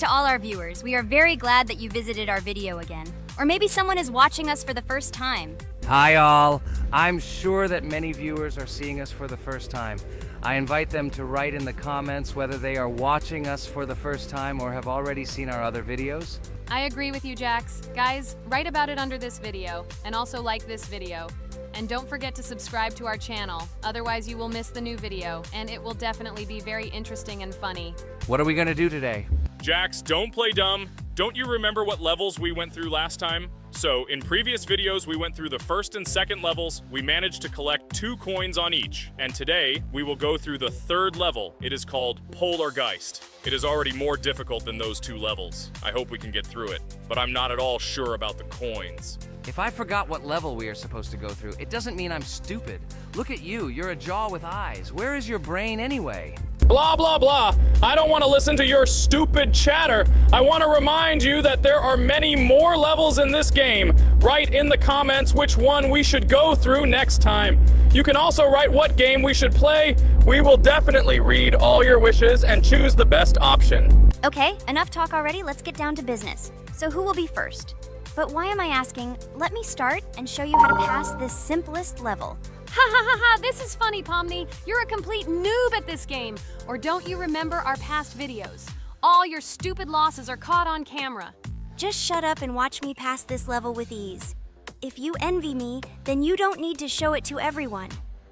To all our viewers, we are very glad that you visited our video again. Or maybe someone is watching us for the first time. Hi all. I'm sure that many viewers are seeing us for the first time. I invite them to write in the comments whether they are watching us for the first time or have already seen our other videos. I agree with you, Jax. Guys, write about it under this video, and also like this video. And don't forget to subscribe to our channel, otherwise you will miss the new video, and it will definitely be very interesting and funny. What are we gonna do today? Jax, don't play dumb. Don't you remember what levels we went through last time? So, in previous videos, we went through the first and second levels. We managed to collect 2 coins on each. And today, we will go through the third level. It is called Polargeist. It is already more difficult than those 2 levels. I hope we can get through it, but I'm not at all sure about the coins. If I forgot what level we are supposed to go through, it doesn't mean I'm stupid. Look at you, you're a jaw with eyes. Where is your brain anyway? Blah, blah, blah. I don't want to listen to your stupid chatter. I want to remind you that there are many more levels in this game. Write in the comments which one we should go through next time. You can also write what game we should play. We will definitely read all your wishes and choose the best option. Okay, enough talk already, let's get down to business. So who will be first? But why am I asking? Let me start and show you how to pass this simplest level. Ha ha ha ha, this is funny, Pomni. You're a complete noob at this game. Or don't you remember our past videos? All your stupid losses are caught on camera. Just shut up and watch me pass this level with ease. If you envy me, then you don't need to show it to everyone.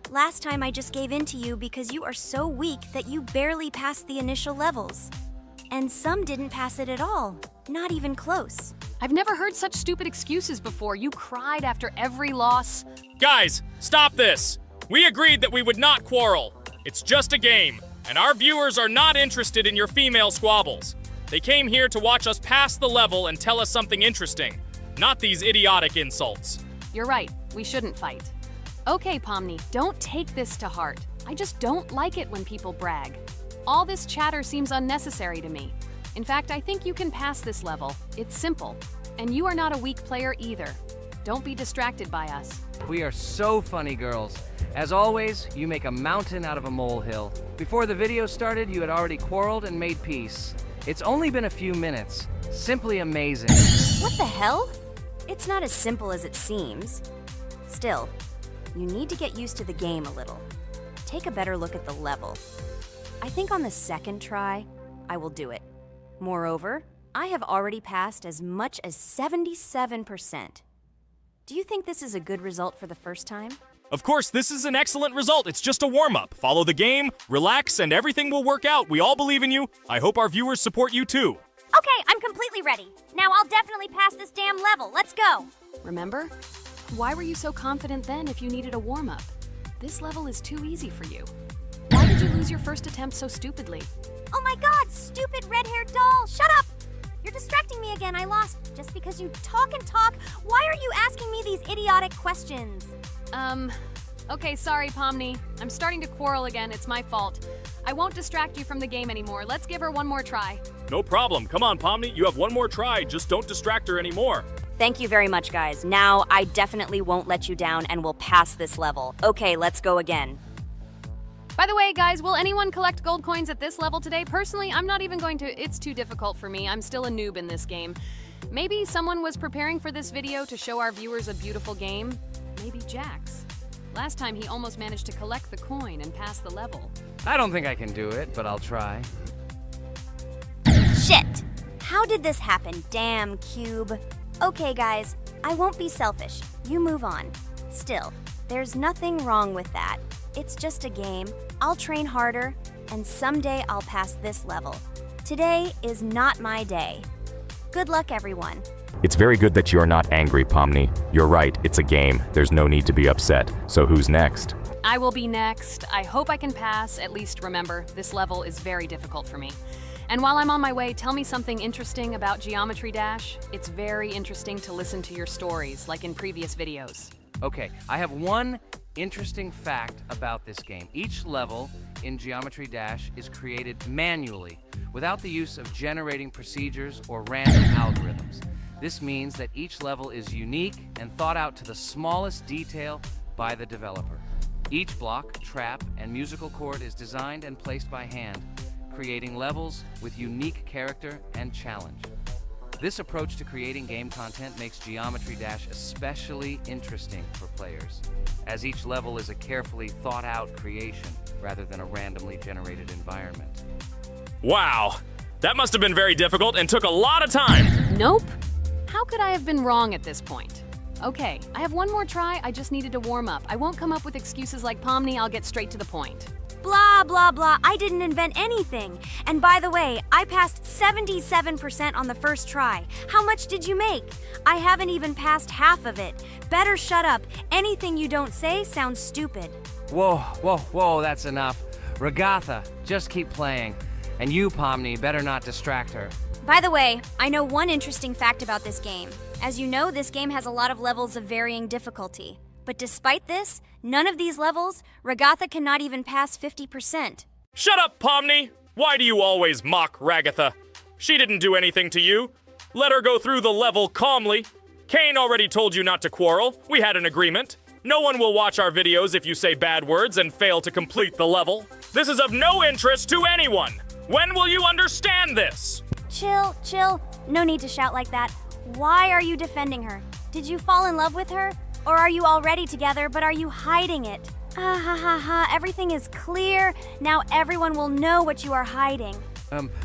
Last time I just gave in to you because you are so weak that you barely passed the initial levels. And some didn't pass it at all, not even close. I've never heard such stupid excuses before. You cried after every loss. Guys, stop this. We agreed that we would not quarrel. It's just a game, and our viewers are not interested in your female squabbles. They came here to watch us pass the level and tell us something interesting, not these idiotic insults. You're right, we shouldn't fight. Okay, Pomni, don't take this to heart. I just don't like it when people brag. All this chatter seems unnecessary to me. In fact, I think you can pass this level. It's simple. And you are not a weak player either. Don't be distracted by us. We are so funny, girls. As always, you make a mountain out of a molehill. Before the video started, you had already quarreled and made peace. It's only been a few minutes. Simply amazing. What the hell? It's not as simple as it seems. Still, you need to get used to the game a little. Take a better look at the level. I think on the second try, I will do it. Moreover, I have already passed as much as 77%. Do you think this is a good result for the first time? Of course, this is an excellent result. It's just a warm-up. Follow the game, relax, and everything will work out. We all believe in you. I hope our viewers support you too. Okay, I'm completely ready. Now I'll definitely pass this damn level. Let's go. Remember? Why were you so confident then if you needed a warm-up? This level is too easy for you. Why did you lose your first attempt so stupidly? Oh my god, stupid red-haired doll! Shut up! You're distracting me again. I lost. Just because you talk and talk, why are you asking me these idiotic questions? Okay, sorry, Pomni. I'm starting to quarrel again. It's my fault. I won't distract you from the game anymore. Let's give her one more try. No problem. Come on, Pomni. You have one more try. Just don't distract her anymore. Thank you very much, guys. Now, I definitely won't let you down and will pass this level. Okay, let's go again. By the way, guys, will anyone collect gold coins at this level today? Personally, I'm not even going to. It's too difficult for me. I'm still a noob in this game. Maybe someone was preparing for this video to show our viewers a beautiful game. Maybe Jax. Last time he almost managed to collect the coin and pass the level. I don't think I can do it, but I'll try. Shit! How did this happen? Damn, Cube. Okay, guys, I won't be selfish. You move on. Still, there's nothing wrong with that. It's just a game. I'll train harder, and someday I'll pass this level. Today is not my day. Good luck, everyone. It's very good that you're not angry, Pomni. You're right, it's a game. There's no need to be upset. So who's next? I will be next. I hope I can pass. At least remember, this level is very difficult for me. And while I'm on my way, tell me something interesting about Geometry Dash. It's very interesting to listen to your stories, like in previous videos. Okay, I have one interesting fact about this game. Each level in Geometry Dash is created manually, without the use of generating procedures or random algorithms. This means that each level is unique and thought out to the smallest detail by the developer. Each block, trap, and musical chord is designed and placed by hand, creating levels with unique character and challenge. This approach to creating game content makes Geometry Dash especially interesting for players, as each level is a carefully thought-out creation rather than a randomly generated environment. Wow, that must have been very difficult and took a lot of time. Nope. How could I have been wrong at this point? Okay, I have one more try. I just needed to warm up. I won't come up with excuses like Pomni. I'll get straight to the point. Blah, blah, blah. I didn't invent anything. And by the way, I passed 77% on the first try. How much did you make? I haven't even passed half of it. Better shut up. Anything you don't say sounds stupid. Whoa, that's enough. Regatha, just keep playing. And you, Pomni, better not distract her. By the way, I know one interesting fact about this game. As you know, this game has a lot of levels of varying difficulty. But despite this, none of these levels, Regatha cannot even pass 50%. Shut up, Pomni! Why do you always mock Ragatha? She didn't do anything to you. Let her go through the level calmly. Kane already told you not to quarrel. We had an agreement. No one will watch our videos if you say bad words and fail to complete the level. This is of no interest to anyone. When will you understand this? Chill. No need to shout like that. Why are you defending her? Did you fall in love with her? Or are you already together, but are you hiding it? Everything is clear. Now everyone will know what you are hiding.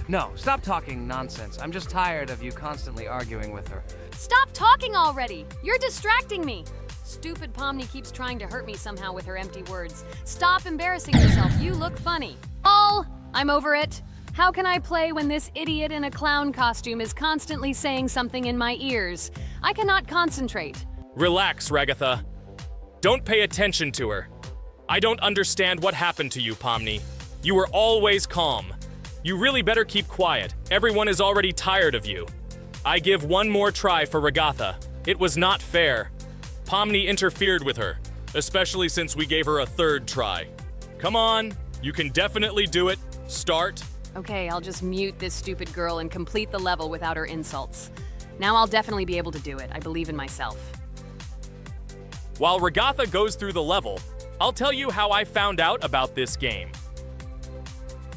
No, stop talking nonsense. I'm just tired of you constantly arguing with her. Stop talking already! You're distracting me! Stupid Pomni keeps trying to hurt me somehow with her empty words. Stop embarrassing yourself. You look funny. I'm over it. How can I play when this idiot in a clown costume is constantly saying something in my ears? I cannot concentrate. Relax, Ragatha. Don't pay attention to her. I don't understand what happened to you, Pomni. You were always calm. You really better keep quiet. Everyone is already tired of you. I give one more try for Regatha. It was not fair. Pomni interfered with her, especially since we gave her a third try. Come on, you can definitely do it. Start. Okay, I'll just mute this stupid girl and complete the level without her insults. Now I'll definitely be able to do it. I believe in myself. While Regatha goes through the level, I'll tell you how I found out about this game.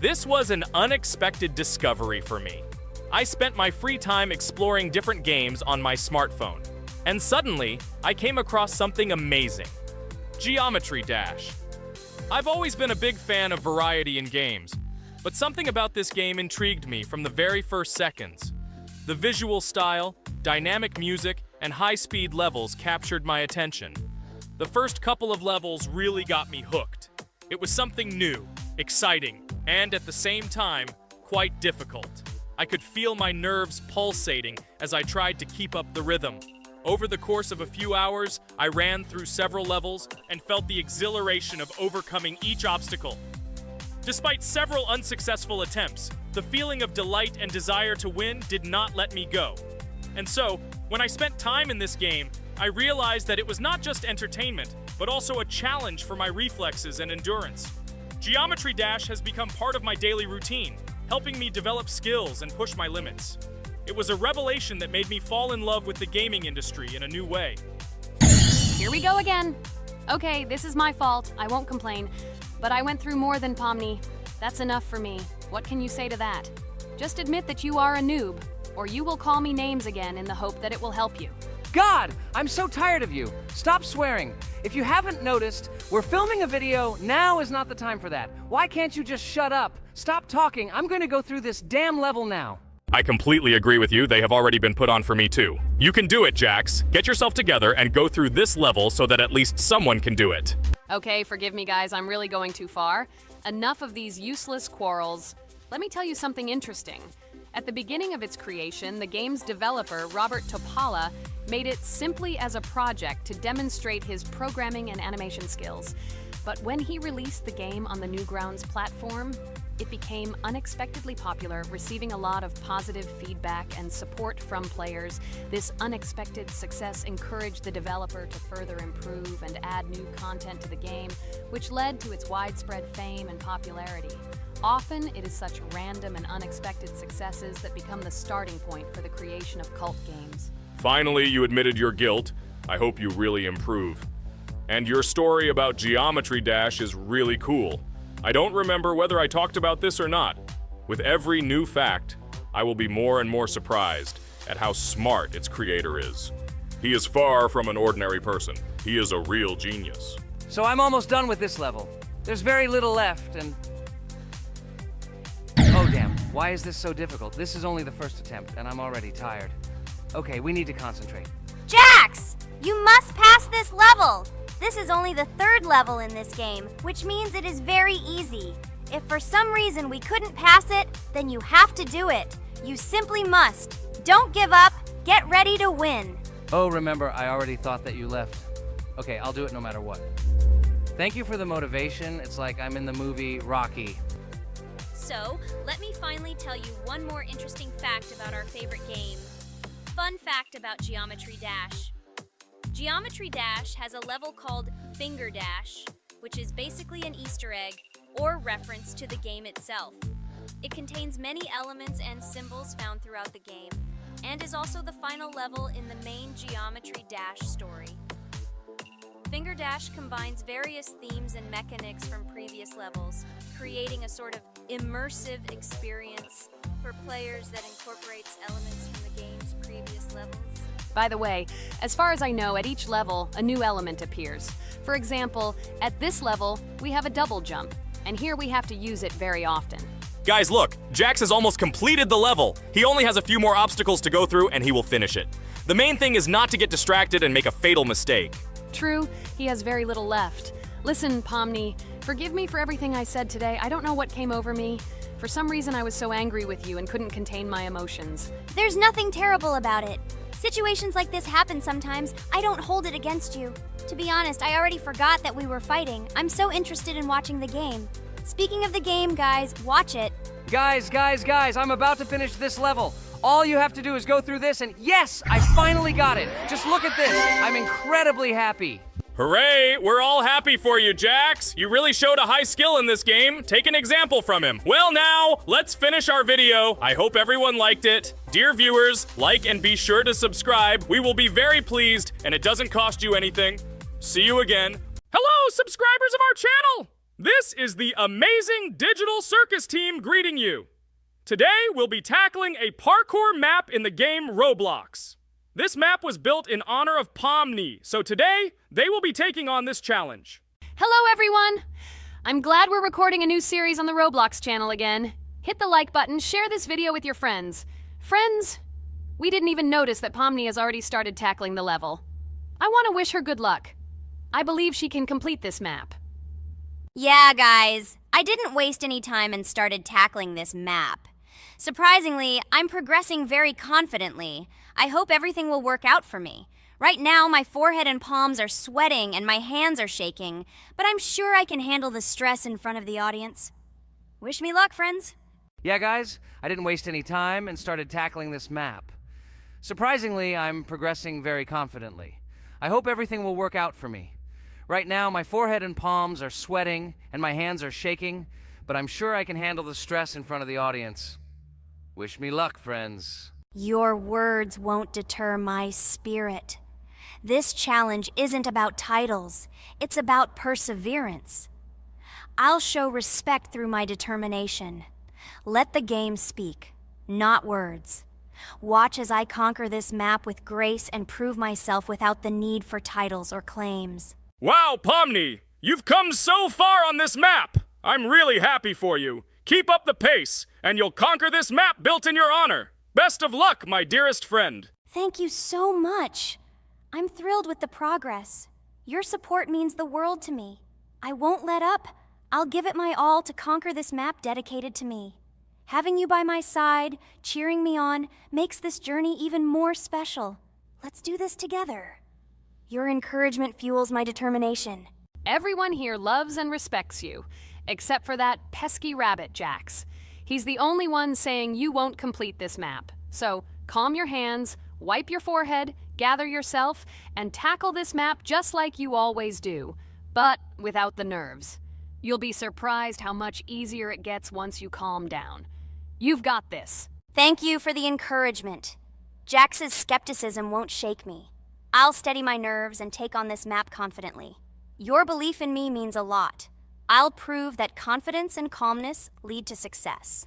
This was an unexpected discovery for me. I spent my free time exploring different games on my smartphone, and suddenly, I came across something amazing. Geometry Dash. I've always been a big fan of variety in games, but something about this game intrigued me from the very first seconds. The visual style, dynamic music, and high-speed levels captured my attention. The first couple of levels really got me hooked. It was something new, exciting, and at the same time, quite difficult. I could feel my nerves pulsating as I tried to keep up the rhythm. Over the course of a few hours, I ran through several levels and felt the exhilaration of overcoming each obstacle. Despite several unsuccessful attempts, the feeling of delight and desire to win did not let me go. And so, when I spent time in this game, I realized that it was not just entertainment, but also a challenge for my reflexes and endurance. Geometry Dash has become part of my daily routine, helping me develop skills and push my limits. It was a revelation that made me fall in love with the gaming industry in a new way. Here we go again. Okay, this is my fault. I won't complain. But I went through more than Pomni. That's enough for me. What can you say to that? Just admit that you are a noob, or you will call me names again in the hope that it will help you. God, I'm so tired of you. Stop swearing. If you haven't noticed, we're filming a video. Now is not the time for that. Why can't you just shut up? Stop talking. I'm going to go through this damn level now. I completely agree with you. They have already been put on for me too. You can do it, Jax. Get yourself together and go through this level so that at least someone can do it. Okay, forgive me guys, I'm really going too far. Enough of these useless quarrels. Let me tell you something interesting. At the beginning of its creation, the game's developer, Robert Topala, made it simply as a project to demonstrate his programming and animation skills. But when he released the game on the Newgrounds platform, it became unexpectedly popular, receiving a lot of positive feedback and support from players. This unexpected success encouraged the developer to further improve and add new content to the game, which led to its widespread fame and popularity. Often, it is such random and unexpected successes that become the starting point for the creation of cult games. Finally, you admitted your guilt. I hope you really improve. And your story about Geometry Dash is really cool. I don't remember whether I talked about this or not, With every new fact, I will be more and more surprised at how smart its creator is. He is far from an ordinary person. He is a real genius. So I'm almost done with this level. There's very little left, and... Oh damn, why is this so difficult? This is only the first attempt, and I'm already tired. Okay, we need to concentrate. Jax! You must pass this level! This is only the third level in this game, which means it is very easy. If for some reason we couldn't pass it, then you have to do it. You simply must. Don't give up. Get ready to win. Oh, remember, I already thought that you left. Okay, I'll do it no matter what. Thank you for the motivation. It's like I'm in the movie Rocky. So, let me finally tell you one more interesting fact about our favorite game. Fun fact about Geometry Dash. Geometry Dash has a level called Finger Dash, which is basically an Easter egg or reference to the game itself. It contains many elements and symbols found throughout the game, and is also the final level in the main Geometry Dash story. Finger Dash combines various themes and mechanics from previous levels, creating a sort of immersive experience for players that incorporates elements from the game's previous levels. By the way, as far as I know, at each level, a new element appears. For example, at this level, we have a double jump, and here we have to use it very often. Guys, look, Jax has almost completed the level. He only has a few more obstacles to go through and he will finish it. The main thing is not to get distracted and make a fatal mistake. True, he has very little left. Listen, Pomni, forgive me for everything I said today. I don't know what came over me. For some reason, I was so angry with you and couldn't contain my emotions. There's nothing terrible about it. Situations like this happen sometimes. I don't hold it against you. To be honest, I already forgot that we were fighting. I'm so interested in watching the game. Speaking of the game, guys, watch it. Guys, I'm about to finish this level. All you have to do is go through this, and yes, I finally got it. Just look at this. I'm incredibly happy. Hooray! We're all happy for you, Jax. You really showed a high skill in this game. Take an example from him. Well now, let's finish our video. I hope everyone liked it. Dear viewers, like and be sure to subscribe. We will be very pleased, and it doesn't cost you anything. See you again. Hello, subscribers of our channel! This is the amazing Digital Circus team greeting you. Today, we'll be tackling a parkour map in the game Roblox. This map was built in honor of Pomni, so today, they will be taking on this challenge. Hello, everyone! I'm glad we're recording a new series on the Roblox channel again. Hit the like button, share this video with your friends. Friends, we didn't even notice that Pomni has already started tackling the level. I want to wish her good luck. I believe she can complete this map. Yeah, guys, I didn't waste any time and started tackling this map. Surprisingly, I'm progressing very confidently. I hope everything will work out for me. Right now, my forehead and palms are sweating and my hands are shaking, but I'm sure I can handle the stress in front of the audience. Wish me luck, friends. Yeah, guys, I didn't waste any time and started tackling this map. Surprisingly, I'm progressing very confidently. I hope everything will work out for me. Right now, my forehead and palms are sweating and my hands are shaking, but I'm sure I can handle the stress in front of the audience. Wish me luck, friends. Your words won't deter my spirit. This challenge isn't about titles. It's about perseverance. I'll show respect through my determination. Let the game speak, not words. Watch as I conquer this map with grace and prove myself without the need for titles or claims. Wow, Pomni! You've come so far on this map! I'm really happy for you. Keep up the pace, and you'll conquer this map built in your honor. Best of luck, my dearest friend. Thank you so much. I'm thrilled with the progress. Your support means the world to me. I won't let up. I'll give it my all to conquer this map dedicated to me. Having you by my side, cheering me on, makes this journey even more special. Let's do this together. Your encouragement fuels my determination. Everyone here loves and respects you, except for that pesky rabbit, Jax. He's the only one saying you won't complete this map. So calm your hands, wipe your forehead, gather yourself, and tackle this map just like you always do, but without the nerves. You'll be surprised how much easier it gets once you calm down. You've got this. Thank you for the encouragement. Jax's skepticism won't shake me. I'll steady my nerves and take on this map confidently. Your belief in me means a lot. I'll prove that confidence and calmness lead to success.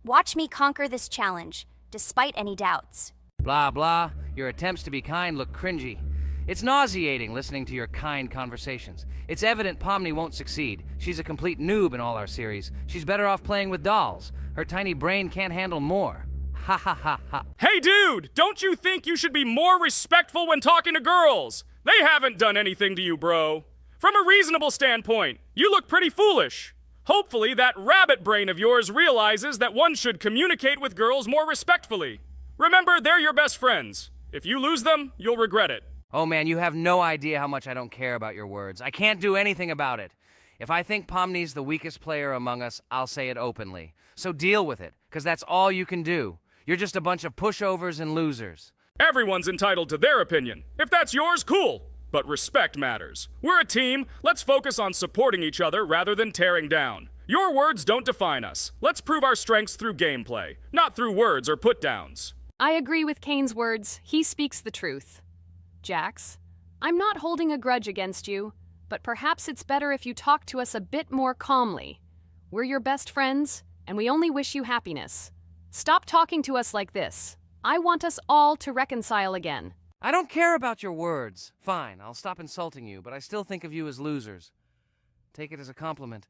Watch me conquer this challenge, despite any doubts. Blah, blah. Your attempts to be kind look cringy. It's nauseating listening to your kind conversations. It's evident Pomni won't succeed. She's a complete noob in all our series. She's better off playing with dolls. Her tiny brain can't handle more. Ha ha ha ha. Hey dude, don't you think you should be more respectful when talking to girls? They haven't done anything to you, bro. From a reasonable standpoint, you look pretty foolish. Hopefully that rabbit brain of yours realizes that one should communicate with girls more respectfully. Remember, they're your best friends. If you lose them, you'll regret it. Oh man, you have no idea how much I don't care about your words. I can't do anything about it. If I think Pomni's the weakest player among us, I'll say it openly. So deal with it, because that's all you can do. You're just a bunch of pushovers and losers. Everyone's entitled to their opinion. If that's yours, cool. But respect matters. We're a team. Let's focus on supporting each other rather than tearing down. Your words don't define us. Let's prove our strengths through gameplay, not through words or put-downs. I agree with Kane's words. He speaks the truth. Jax, I'm not holding a grudge against you, but perhaps it's better if you talk to us a bit more calmly. We're your best friends, and we only wish you happiness. Stop talking to us like this. I want us all to reconcile again. I don't care about your words. Fine, I'll stop insulting you, but I still think of you as losers. Take it as a compliment.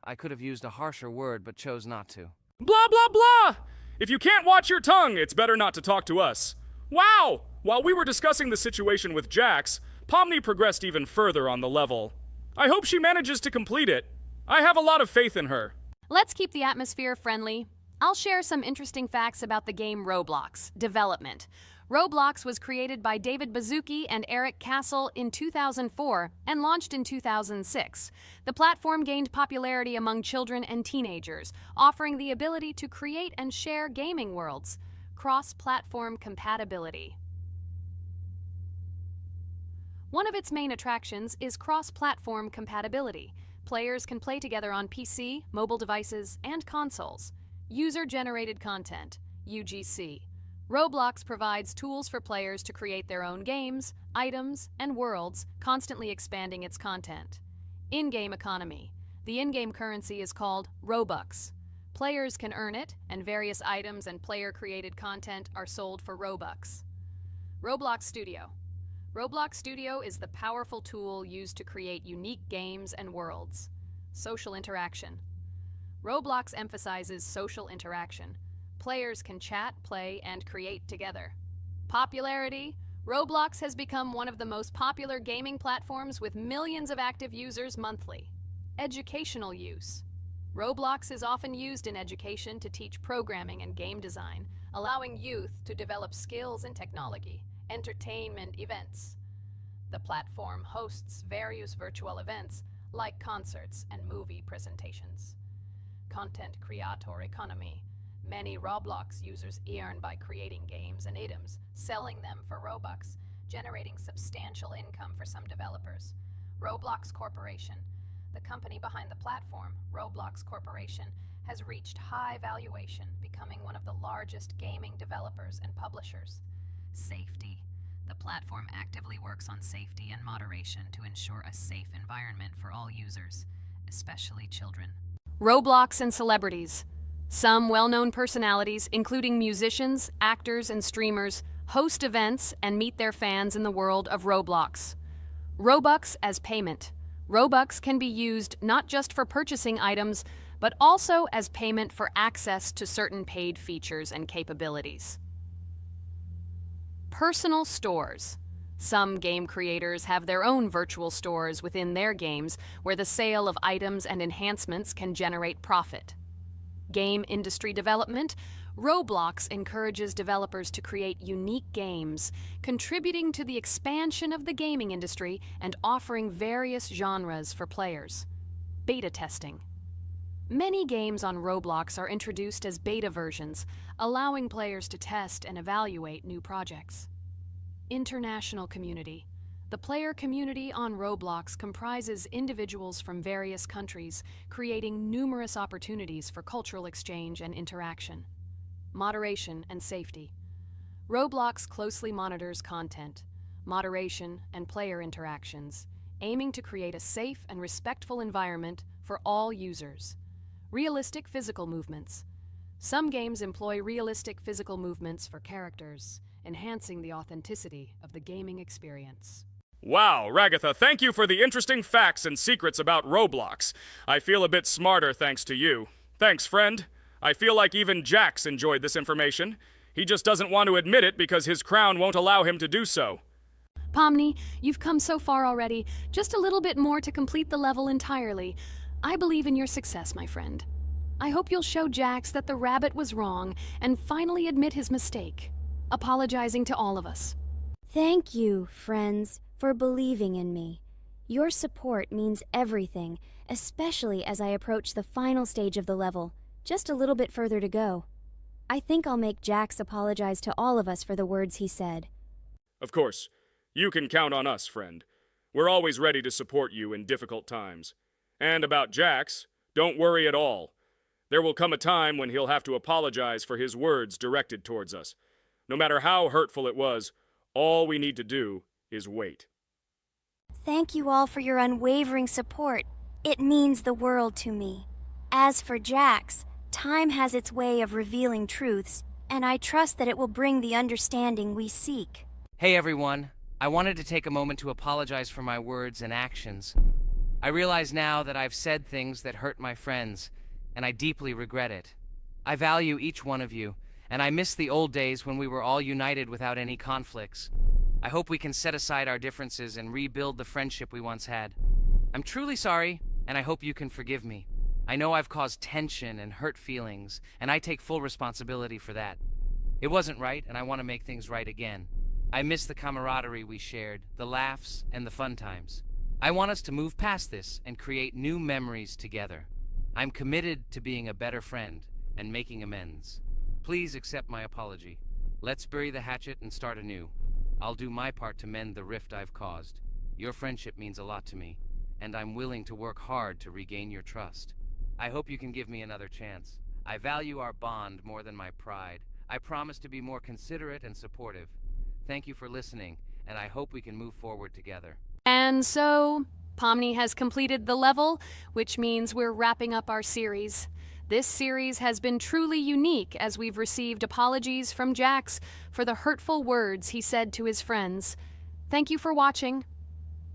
I could have used a harsher word, but chose not to. Blah, blah, blah! If you can't watch your tongue, it's better not to talk to us. Wow! While we were discussing the situation with Jax, Pomni progressed even further on the level. I hope she manages to complete it. I have a lot of faith in her. Let's keep the atmosphere friendly. I'll share some interesting facts about the game Roblox development. Roblox was created by David Baszucki and Eric Castle in 2004 and launched in 2006. The platform gained popularity among children and teenagers, offering the ability to create and share gaming worlds. Cross-platform compatibility. One of its main attractions is cross-platform compatibility. Players can play together on PC, mobile devices, and consoles. User-generated content, UGC. Roblox provides tools for players to create their own games, items, and worlds, constantly expanding its content. In-game economy. The in-game currency is called Robux. Players can earn it, and various items and player-created content are sold for Robux. Roblox Studio. Roblox Studio is the powerful tool used to create unique games and worlds. Social interaction. Roblox emphasizes social interaction. Players can chat, play, and create together. Popularity. Roblox has become one of the most popular gaming platforms with millions of active users monthly. Educational use. Roblox is often used in education to teach programming and game design, allowing youth to develop skills in technology. Entertainment events. The platform hosts various virtual events like concerts and movie presentations. Content creator economy. Many Roblox users earn by creating games and items, selling them for Robux, generating substantial income for some developers. Roblox Corporation. The company behind the platform, Roblox Corporation, has reached high valuation, becoming one of the largest gaming developers and publishers. Safety. The platform actively works on safety and moderation to ensure a safe environment for all users, especially children. Roblox and celebrities. Some well-known personalities, including musicians, actors, and streamers, host events and meet their fans in the world of Roblox. Robux as payment. Robux can be used not just for purchasing items, but also as payment for access to certain paid features and capabilities. Personal stores. Some game creators have their own virtual stores within their games where the sale of items and enhancements can generate profit. Game industry development. Roblox encourages developers to create unique games, contributing to the expansion of the gaming industry and offering various genres for players. Beta testing. Many games on Roblox are introduced as beta versions, allowing players to test and evaluate new projects. International community. The player community on Roblox comprises individuals from various countries, creating numerous opportunities for cultural exchange and interaction. Moderation and safety. Roblox closely monitors content, moderation, and player interactions, aiming to create a safe and respectful environment for all users. Realistic physical movements. Some games employ realistic physical movements for characters, enhancing the authenticity of the gaming experience. Wow, Ragatha, thank you for the interesting facts and secrets about Roblox. I feel a bit smarter thanks to you. Thanks, friend. I feel like even Jax enjoyed this information. He just doesn't want to admit it because his crown won't allow him to do so. Pomni, you've come so far already. Just a little bit more to complete the level entirely. I believe in your success, my friend. I hope you'll show Jax that the rabbit was wrong and finally admit his mistake, apologizing to all of us. Thank you, friends, for believing in me. Your support means everything, especially as I approach the final stage of the level, just a little bit further to go. I think I'll make Jax apologize to all of us for the words he said. Of course, you can count on us, friend. We're always ready to support you in difficult times. And about Jax, don't worry at all. There will come a time when he'll have to apologize for his words directed towards us. No matter how hurtful it was, all we need to do is wait. Thank you all for your unwavering support. It means the world to me. As for Jax, time has its way of revealing truths, and I trust that it will bring the understanding we seek. Hey everyone, I wanted to take a moment to apologize for my words and actions. I realize now that I've said things that hurt my friends, and I deeply regret it. I value each one of you, and I miss the old days when we were all united without any conflicts. I hope we can set aside our differences and rebuild the friendship we once had. I'm truly sorry, and I hope you can forgive me. I know I've caused tension and hurt feelings, and I take full responsibility for that. It wasn't right, and I want to make things right again. I miss the camaraderie we shared, the laughs, and the fun times. I want us to move past this and create new memories together. I'm committed to being a better friend and making amends. Please accept my apology. Let's bury the hatchet and start anew. I'll do my part to mend the rift I've caused. Your friendship means a lot to me, and I'm willing to work hard to regain your trust. I hope you can give me another chance. I value our bond more than my pride. I promise to be more considerate and supportive. Thank you for listening, and I hope we can move forward together. And so, Pomni has completed the level, which means we're wrapping up our series. This series has been truly unique as we've received apologies from Jax for the hurtful words he said to his friends. Thank you for watching.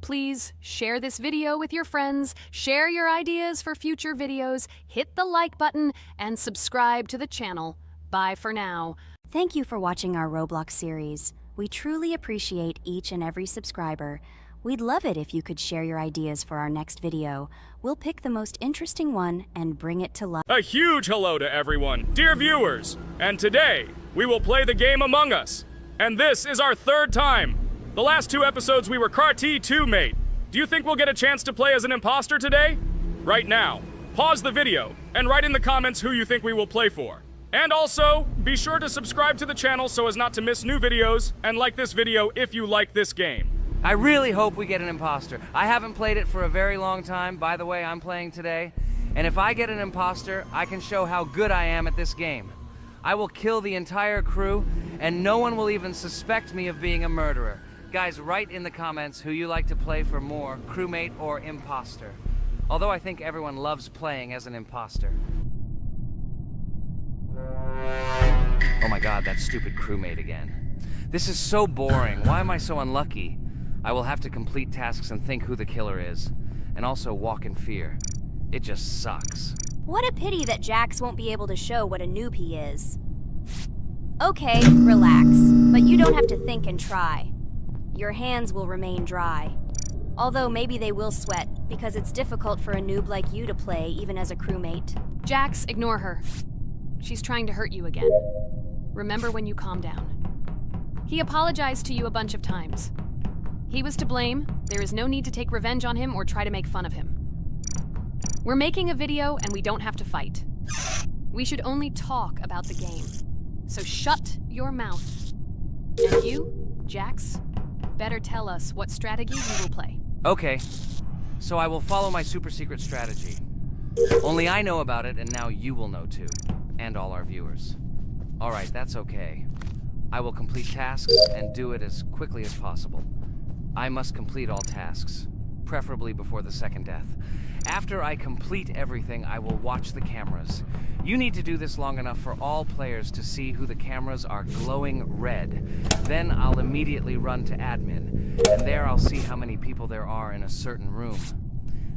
Please share this video with your friends, share your ideas for future videos, hit the like button, and subscribe to the channel. Bye for now. Thank you for watching our Roblox series. We truly appreciate each and every subscriber. We'd love it if you could share your ideas for our next video. We'll pick the most interesting one and bring it to life. A huge hello to everyone, dear viewers! And today, we will play the game Among Us. And this is our third time. The last two episodes we were Carti 2 mate. Do you think we'll get a chance to play as an imposter today? Right now, pause the video and write in the comments who you think we will play for. And also, be sure to subscribe to the channel so as not to miss new videos, and like this video if you like this game. I really hope we get an imposter. I haven't played it for a very long time. By the way, I'm playing today. And if I get an imposter, I can show how good I am at this game. I will kill the entire crew, and no one will even suspect me of being a murderer. Guys, write in the comments who you like to play for more, crewmate or imposter. Although I think everyone loves playing as an imposter. Oh my god, that stupid crewmate again. This is so boring. Why am I so unlucky? I will have to complete tasks and think who the killer is. And also walk in fear. It just sucks. What a pity that Jax won't be able to show what a noob he is. Okay, relax. But you don't have to think and try. Your hands will remain dry. Although maybe they will sweat, because it's difficult for a noob like you to play even as a crewmate. Jax, ignore her. She's trying to hurt you again. Remember when you calm down. He apologized to you a bunch of times. He was to blame. There is no need to take revenge on him or try to make fun of him. We're making a video and we don't have to fight. We should only talk about the game. So shut your mouth. And you, Jax, better tell us what strategy you will play. Okay, so I will follow my super secret strategy. Only I know about it, and now you will know too. And all our viewers. Alright, that's okay. I will complete tasks and do it as quickly as possible. I must complete all tasks, preferably before the second death. After I complete everything, I will watch the cameras. You need to do this long enough for all players to see who the cameras are glowing red. Then I'll immediately run to admin, and there I'll see how many people there are in a certain room.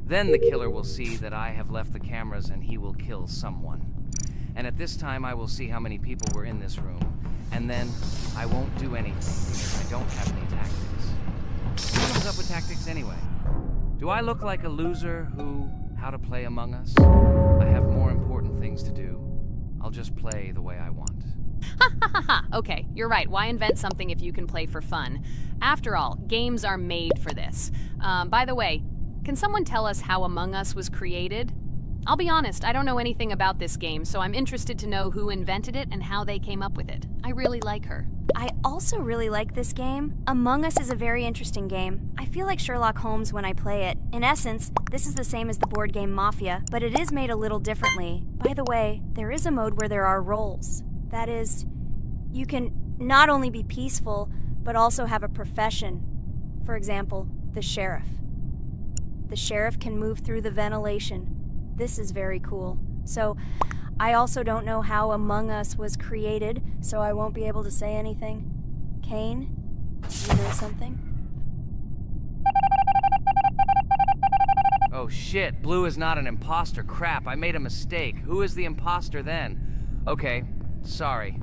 Then the killer will see that I have left the cameras and he will kill someone. And at this time I will see how many people were in this room, and then I won't do anything because I don't have any tactics. Who comes up with tactics anyway? Do I look like a loser how to play Among Us? I have more important things to do. I'll just play the way I want. Ha ha ha ha! Okay, you're right. Why invent something if you can play for fun? After all, games are made for this. By the way, can someone tell us how Among Us was created? I'll be honest, I don't know anything about this game, so I'm interested to know who invented it and how they came up with it. I really like her. I also really like this game. Among Us is a very interesting game. I feel like Sherlock Holmes when I play it. In essence, this is the same as the board game Mafia, but it is made a little differently. By the way, there is a mode where there are roles. That is, you can not only be peaceful, but also have a profession. For example, the sheriff. The sheriff can move through the ventilation. This is very cool. So, I also don't know how Among Us was created, so I won't be able to say anything. Kane, you know something? Oh shit, Blue is not an imposter. Crap, I made a mistake. Who is the imposter then? Okay, sorry.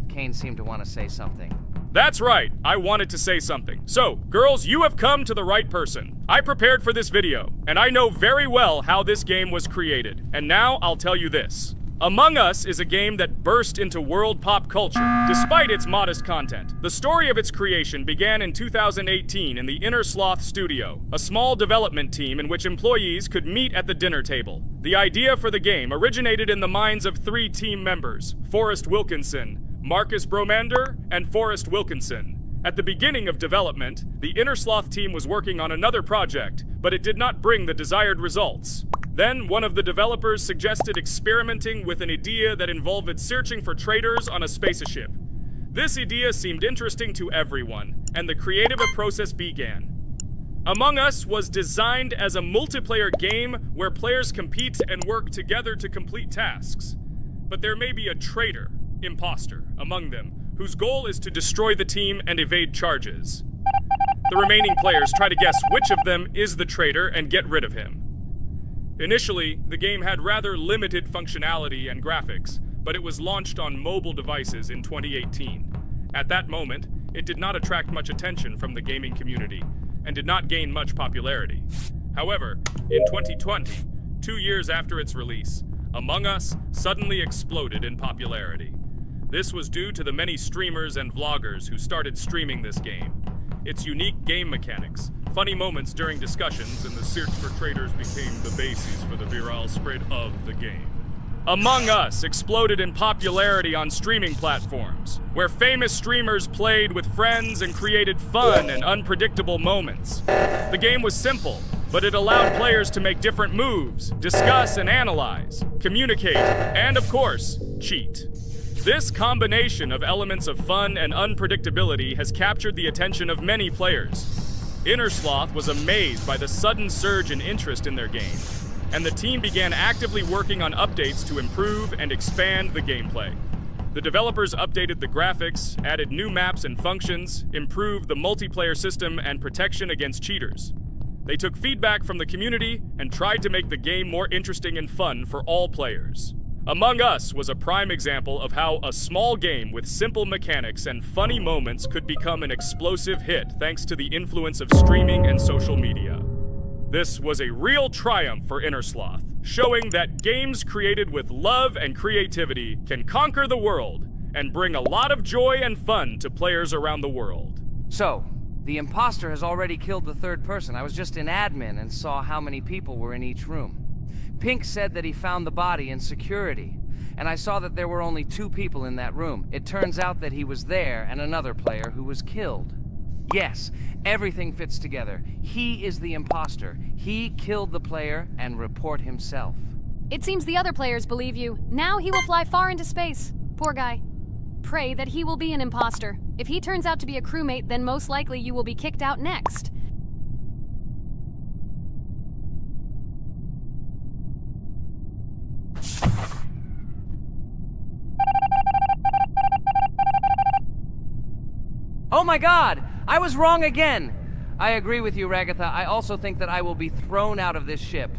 Kane seemed to want to say something. That's right, I wanted to say something. So, girls, you have come to the right person. I prepared for this video, and I know very well how this game was created. And now I'll tell you this. Among Us is a game that burst into world pop culture, despite its modest content. The story of its creation began in 2018 in the Inner Sloth Studio, a small development team in which employees could meet at the dinner table. The idea for the game originated in the minds of 3 team members, Forrest Wilkinson, Marcus Bromander, and Forrest Wilkinson. At the beginning of development, the Inner Sloth team was working on another project, but it did not bring the desired results. Then, one of the developers suggested experimenting with an idea that involved searching for traitors on a spaceship. This idea seemed interesting to everyone, and the creative process began. Among Us was designed as a multiplayer game where players compete and work together to complete tasks. But there may be a traitor, imposter, among them, whose goal is to destroy the team and evade charges. The remaining players try to guess which of them is the traitor and get rid of him. Initially, the game had rather limited functionality and graphics, but it was launched on mobile devices in 2018. At that moment, it did not attract much attention from the gaming community, and did not gain much popularity. However, in 2020, 2 years after its release, Among Us suddenly exploded in popularity. This was due to the many streamers and vloggers who started streaming this game. Its unique game mechanics, funny moments during discussions, and the search for traitors became the basis for the viral spread of the game. Among Us exploded in popularity on streaming platforms, where famous streamers played with friends and created fun and unpredictable moments. The game was simple, but it allowed players to make different moves, discuss and analyze, communicate, and of course, cheat. This combination of elements of fun and unpredictability has captured the attention of many players. Inner Sloth was amazed by the sudden surge in interest in their game, and the team began actively working on updates to improve and expand the gameplay. The developers updated the graphics, added new maps and functions, improved the multiplayer system and protection against cheaters. They took feedback from the community and tried to make the game more interesting and fun for all players. Among Us was a prime example of how a small game with simple mechanics and funny moments could become an explosive hit thanks to the influence of streaming and social media. This was a real triumph for Inner Sloth, showing that games created with love and creativity can conquer the world and bring a lot of joy and fun to players around the world. So, the imposter has already killed the third person. I was just in admin and saw how many people were in each room. Pink said that he found the body in security, and I saw that there were only 2 people in that room. It turns out that he was there and another player who was killed. Yes, everything fits together. He is the imposter. He killed the player and report himself. It seems the other players believe you. Now he will fly far into space. Poor guy. Pray that he will be an imposter. If he turns out to be a crewmate, then most likely you will be kicked out next. Oh my god! I was wrong again! I agree with you, Ragatha. I also think that I will be thrown out of this ship.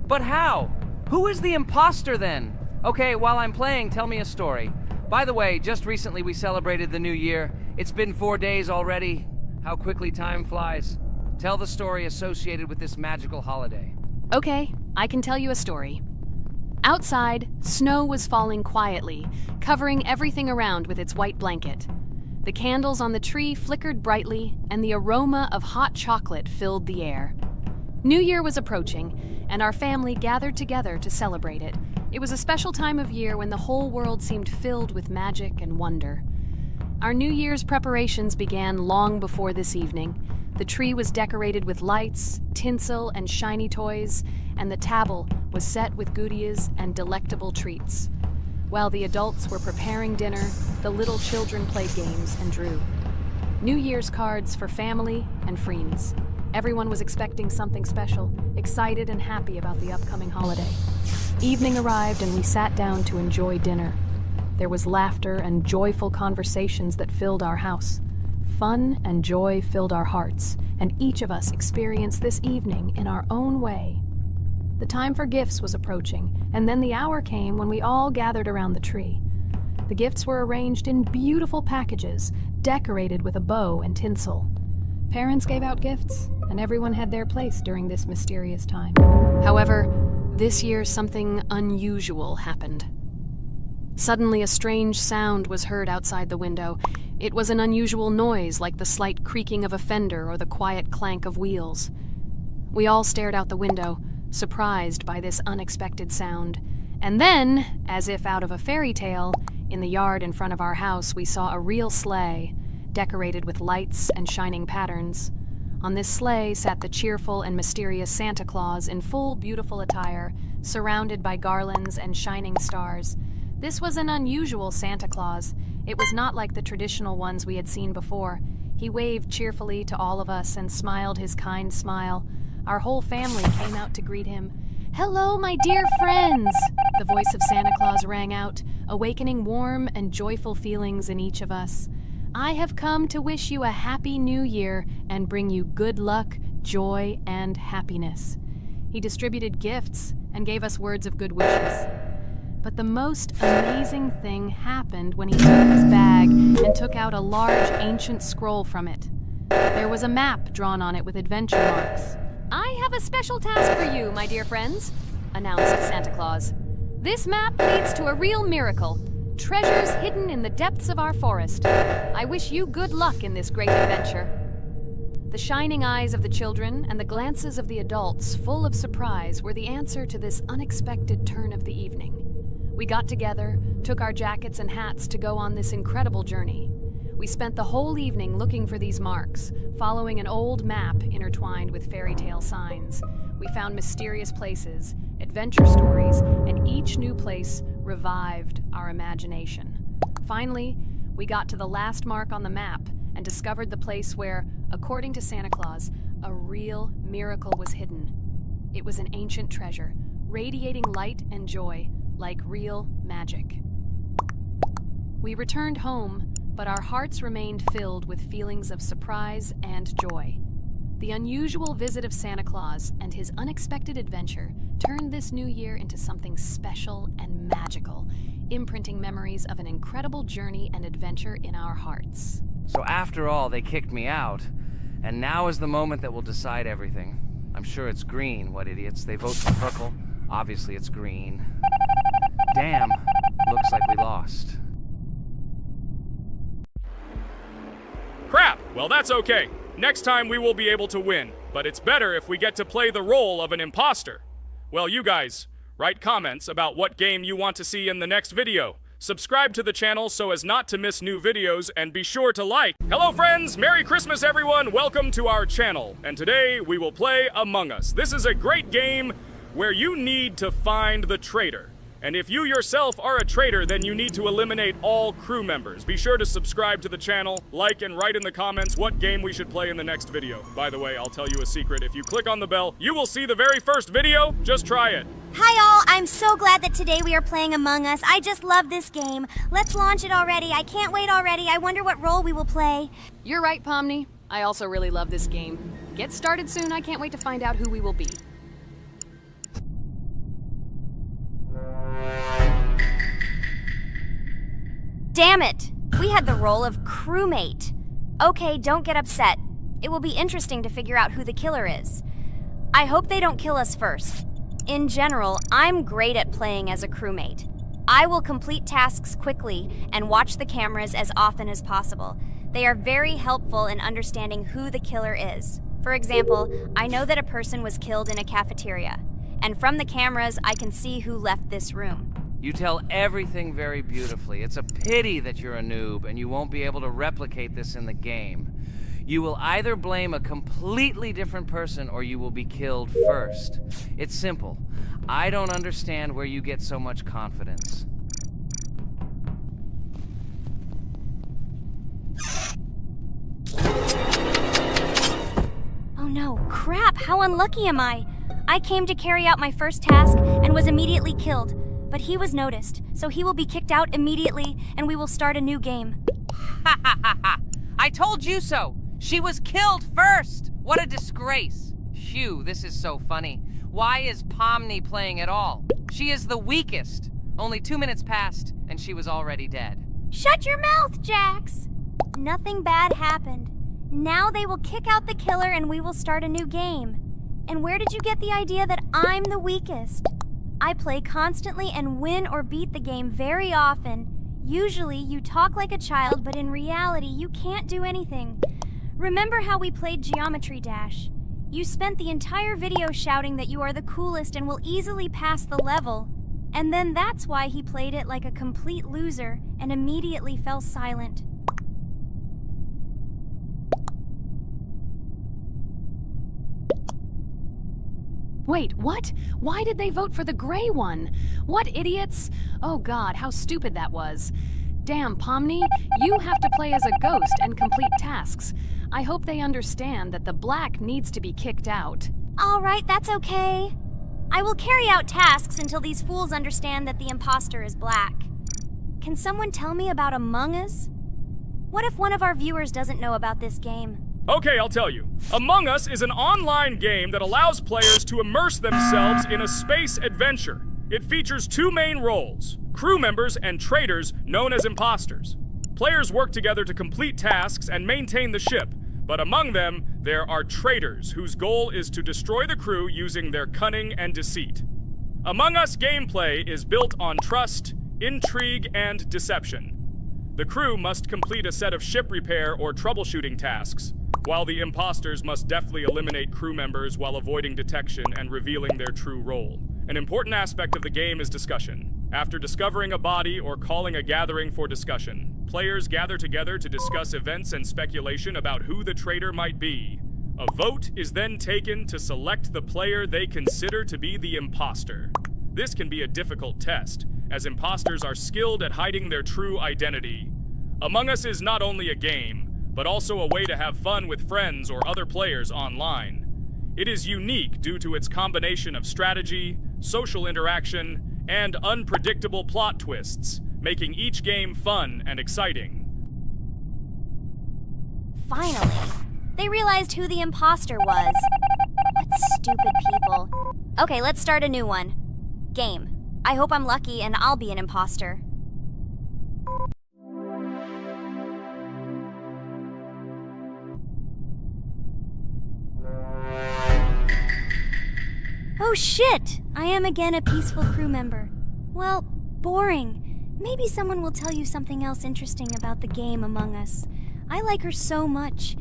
But how? Who is the imposter then? Okay, while I'm playing, tell me a story. By the way, just recently we celebrated the new year. It's been 4 days already. How quickly time flies. Tell the story associated with this magical holiday. Okay, I can tell you a story. Outside, snow was falling quietly, covering everything around with its white blanket. The candles on the tree flickered brightly, and the aroma of hot chocolate filled the air. New Year was approaching, and our family gathered together to celebrate it. It was a special time of year when the whole world seemed filled with magic and wonder. Our New Year's preparations began long before this evening. The tree was decorated with lights, tinsel, and shiny toys, and the table was set with goodies and delectable treats. While the adults were preparing dinner, the little children played games and drew. New Year's cards for family and friends. Everyone was expecting something special, excited and happy about the upcoming holiday. Evening arrived and we sat down to enjoy dinner. There was laughter and joyful conversations that filled our house. Fun and joy filled our hearts, and each of us experienced this evening in our own way. The time for gifts was approaching, and then the hour came when we all gathered around the tree. The gifts were arranged in beautiful packages, decorated with a bow and tinsel. Parents gave out gifts, and everyone had their place during this mysterious time. However, this year something unusual happened. Suddenly a strange sound was heard outside the window. It was an unusual noise, like the slight creaking of a fender or the quiet clank of wheels. We all stared out the window, surprised by this unexpected sound. And then, as if out of a fairy tale, in the yard in front of our house we saw a real sleigh, decorated with lights and shining patterns. On this sleigh sat the cheerful and mysterious Santa Claus in full beautiful attire, surrounded by garlands and shining stars. This was an unusual Santa Claus. It was not like the traditional ones we had seen before. He waved cheerfully to all of us and smiled his kind smile. Our whole family came out to greet him. "Hello, my dear friends!" The voice of Santa Claus rang out, awakening warm and joyful feelings in each of us. "I have come to wish you a happy new year and bring you good luck, joy, and happiness." He distributed gifts and gave us words of good wishes. But the most amazing thing happened when he took his bag and took out a large ancient scroll from it. There was a map drawn on it with adventure marks. "I have a special task for you, my dear friends," announced Santa Claus. "This map leads to a real miracle. Treasures hidden in the depths of our forest. I wish you good luck in this great adventure." The shining eyes of the children and the glances of the adults, full of surprise, were the answer to this unexpected turn of the evening. We got together, took our jackets and hats to go on this incredible journey. We spent the whole evening looking for these marks, following an old map intertwined with fairy tale signs. We found mysterious places, adventure stories, and each new place revived our imagination. Finally, we got to the last mark on the map and discovered the place where, according to Santa Claus, a real miracle was hidden. It was an ancient treasure, radiating light and joy, like real magic. We returned home, but our hearts remained filled with feelings of surprise and joy. The unusual visit of Santa Claus and his unexpected adventure turned this new year into something special and magical, imprinting memories of an incredible journey and adventure in our hearts. So after all, they kicked me out, and now is the moment that will decide everything. I'm sure it's green, what idiots. They vote for purple. Obviously it's green. Damn, looks like we lost. Crap! Well, that's okay. Next time we will be able to win, but it's better if we get to play the role of an imposter. Well, you guys, write comments about what game you want to see in the next video. Subscribe to the channel so as not to miss new videos, and be sure to like. Hello friends, Merry Christmas everyone, welcome to our channel. And today we will play Among Us. This is a great game where you need to find the traitor. And if you yourself are a traitor, then you need to eliminate all crew members. Be sure to subscribe to the channel, like, and write in the comments what game we should play in the next video. By the way, I'll tell you a secret. If you click on the bell, you will see the very first video. Just try it. Hi all, I'm so glad that today we are playing Among Us. I just love this game. Let's launch it already. I can't wait already. I wonder what role we will play. You're right, Pomni. I also really love this game. Get started soon. I can't wait to find out who we will be. Damn it! We had the role of crewmate. Okay, don't get upset. It will be interesting to figure out who the killer is. I hope they don't kill us first. In general, I'm great at playing as a crewmate. I will complete tasks quickly and watch the cameras as often as possible. They are very helpful in understanding who the killer is. For example, I know that a person was killed in a cafeteria, and from the cameras, I can see who left this room. You tell everything very beautifully. It's a pity that you're a noob and you won't be able to replicate this in the game. You will either blame a completely different person or you will be killed first. It's simple. I don't understand where you get so much confidence. Oh no, crap, how unlucky am I? I came to carry out my first task and was immediately killed. But he was noticed, so he will be kicked out immediately, and we will start a new game. Ha ha ha ha! I told you so! She was killed first! What a disgrace! Phew, this is so funny. Why is Pomni playing at all? She is the weakest. Only 2 minutes passed, and she was already dead. Shut your mouth, Jax! Nothing bad happened. Now they will kick out the killer and we will start a new game. And where did you get the idea that I'm the weakest? I play constantly and win or beat the game very often. Usually you talk like a child, but in reality you can't do anything. Remember how we played Geometry Dash? You spent the entire video shouting that you are the coolest and will easily pass the level. And then that's why he played it like a complete loser and immediately fell silent. Wait, what? Why did they vote for the gray one? What idiots? Oh god, how stupid that was. Damn, Pomni, you have to play as a ghost and complete tasks. I hope they understand that the black needs to be kicked out. All right, that's okay. I will carry out tasks until these fools understand that the imposter is black. Can someone tell me about Among Us? What if one of our viewers doesn't know about this game? Okay, I'll tell you. Among Us is an online game that allows players to immerse themselves in a space adventure. It features 2 main roles, crew members and traitors known as imposters. Players work together to complete tasks and maintain the ship, but among them, there are traitors whose goal is to destroy the crew using their cunning and deceit. Among Us gameplay is built on trust, intrigue, and deception. The crew must complete a set of ship repair or troubleshooting tasks, while the imposters must deftly eliminate crew members while avoiding detection and revealing their true role. An important aspect of the game is discussion. After discovering a body or calling a gathering for discussion, players gather together to discuss events and speculation about who the traitor might be. A vote is then taken to select the player they consider to be the imposter. This can be a difficult test, as imposters are skilled at hiding their true identity. Among Us is not only a game, but also a way to have fun with friends or other players online. It is unique due to its combination of strategy, social interaction, and unpredictable plot twists, making each game fun and exciting. Finally, they realized who the imposter was. What stupid people. Okay, let's start a new one. Game. I hope I'm lucky and I'll be an imposter. Oh shit! I am again a peaceful crew member. Well, boring. Maybe someone will tell you something else interesting about the game Among Us. I like her so much.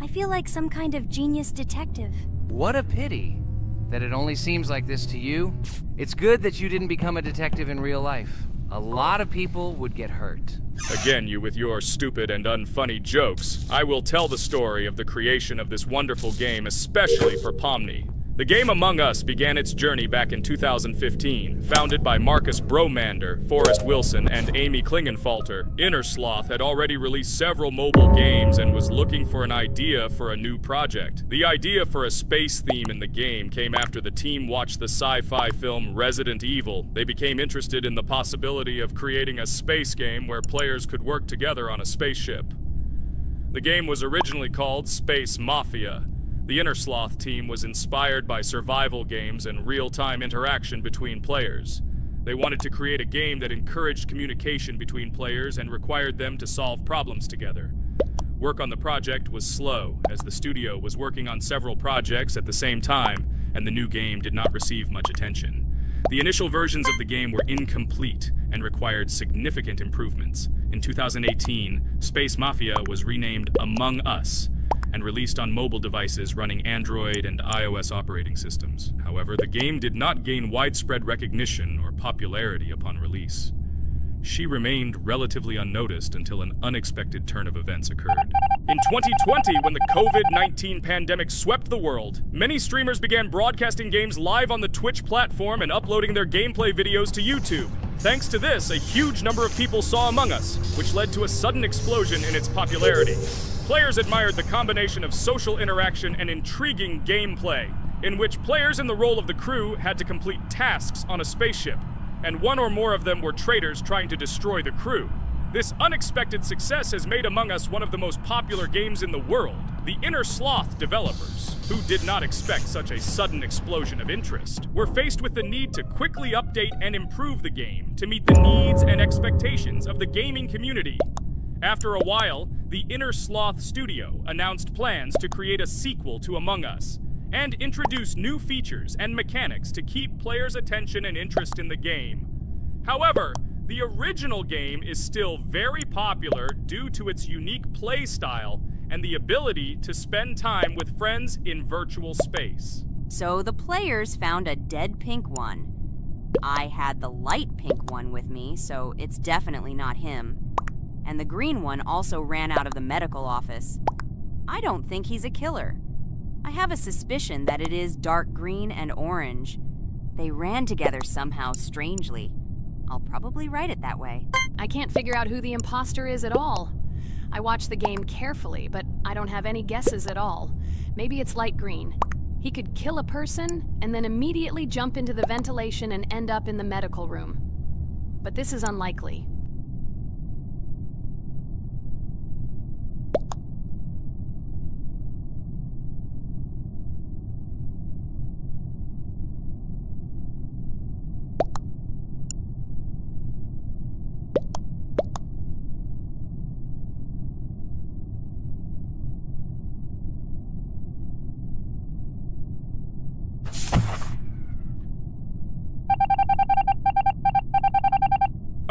I feel like some kind of genius detective. What a pity that it only seems like this to you. It's good that you didn't become a detective in real life. A lot of people would get hurt. Again, you with your stupid and unfunny jokes. I will tell the story of the creation of this wonderful game, especially for Pomni. The game Among Us began its journey back in 2015. Founded by Marcus Bromander, Forrest Wilson, and Amy Klingenfalter, Innersloth had already released several mobile games and was looking for an idea for a new project. The idea for a space theme in the game came after the team watched the sci-fi film Resident Evil. They became interested in the possibility of creating a space game where players could work together on a spaceship. The game was originally called Space Mafia. The Innersloth team was inspired by survival games and real-time interaction between players. They wanted to create a game that encouraged communication between players and required them to solve problems together. Work on the project was slow, as the studio was working on several projects at the same time, and the new game did not receive much attention. The initial versions of the game were incomplete and required significant improvements. In 2018, Space Mafia was renamed Among Us and released on mobile devices running Android and iOS operating systems. However, the game did not gain widespread recognition or popularity upon release. She remained relatively unnoticed until an unexpected turn of events occurred. In 2020, when the COVID-19 pandemic swept the world, many streamers began broadcasting games live on the Twitch platform and uploading their gameplay videos to YouTube. Thanks to this, a huge number of people saw Among Us, which led to a sudden explosion in its popularity. Players admired the combination of social interaction and intriguing gameplay, in which players in the role of the crew had to complete tasks on a spaceship, and one or more of them were traitors trying to destroy the crew. This unexpected success has made Among Us one of the most popular games in the world. The Innersloth developers, who did not expect such a sudden explosion of interest, were faced with the need to quickly update and improve the game to meet the needs and expectations of the gaming community. After a while, the Innersloth studio announced plans to create a sequel to Among Us and introduce new features and mechanics to keep players' attention and interest in the game. However, the original game is still very popular due to its unique play style and the ability to spend time with friends in virtual space. So the players found a dead pink one. I had the light pink one with me, so it's definitely not him. And the green one also ran out of the medical office. I don't think he's a killer. I have a suspicion that it is dark green and orange. They ran together somehow strangely. I'll probably write it that way. I can't figure out who the imposter is at all. I watched the game carefully, but I don't have any guesses at all. Maybe it's light green. He could kill a person and then immediately jump into the ventilation and end up in the medical room. But this is unlikely.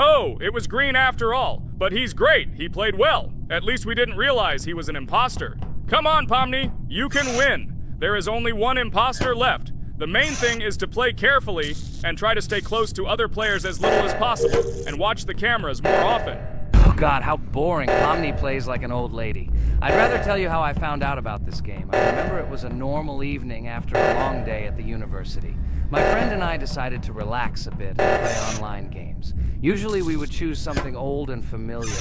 Oh, it was green after all. But he's great. He played well. At least we didn't realize he was an imposter. Come on, Pomni. You can win. There is only one imposter left. The main thing is to play carefully and try to stay close to other players as little as possible and watch the cameras more often. Oh god, how boring. Pomni plays like an old lady. I'd rather tell you how I found out about this game. I remember it was a normal evening after a long day at the university. My friend and I decided to relax a bit and play online games. Usually we would choose something old and familiar,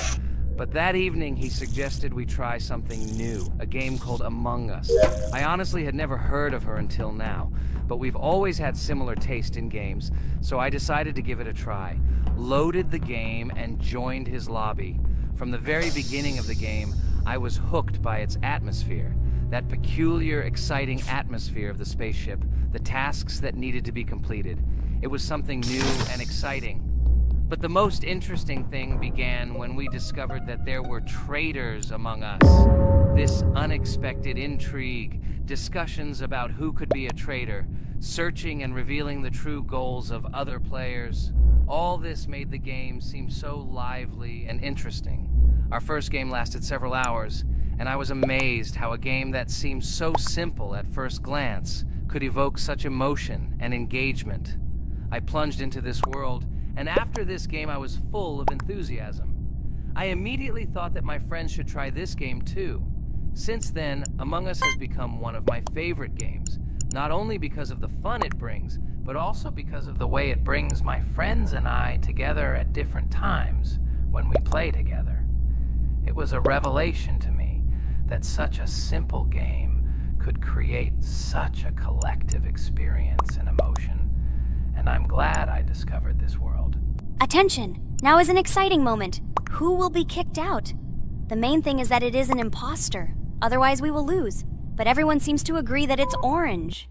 but that evening he suggested we try something new, a game called Among Us. I honestly had never heard of her until now, but we've always had similar taste in games, so I decided to give it a try. Loaded the game and joined his lobby. From the very beginning of the game, I was hooked by its atmosphere. That peculiar, exciting atmosphere of the spaceship, the tasks that needed to be completed. It was something new and exciting. But the most interesting thing began when we discovered that there were traitors among us. This unexpected intrigue, discussions about who could be a traitor, searching and revealing the true goals of other players. All this made the game seem so lively and interesting. Our first game lasted several hours, and I was amazed how a game that seemed so simple at first glance could evoke such emotion and engagement. I plunged into this world, and after this game I was full of enthusiasm. I immediately thought that my friends should try this game too. Since then, Among Us has become one of my favorite games, not only because of the fun it brings, but also because of the way it brings my friends and I together at different times when we play together. It was a revelation to me that such a simple game could create such a collective experience and emotion, and I'm glad I discovered this world. Attention! Now is an exciting moment. Who will be kicked out? The main thing is that it is an imposter. Otherwise, we will lose. But everyone seems to agree that it's orange.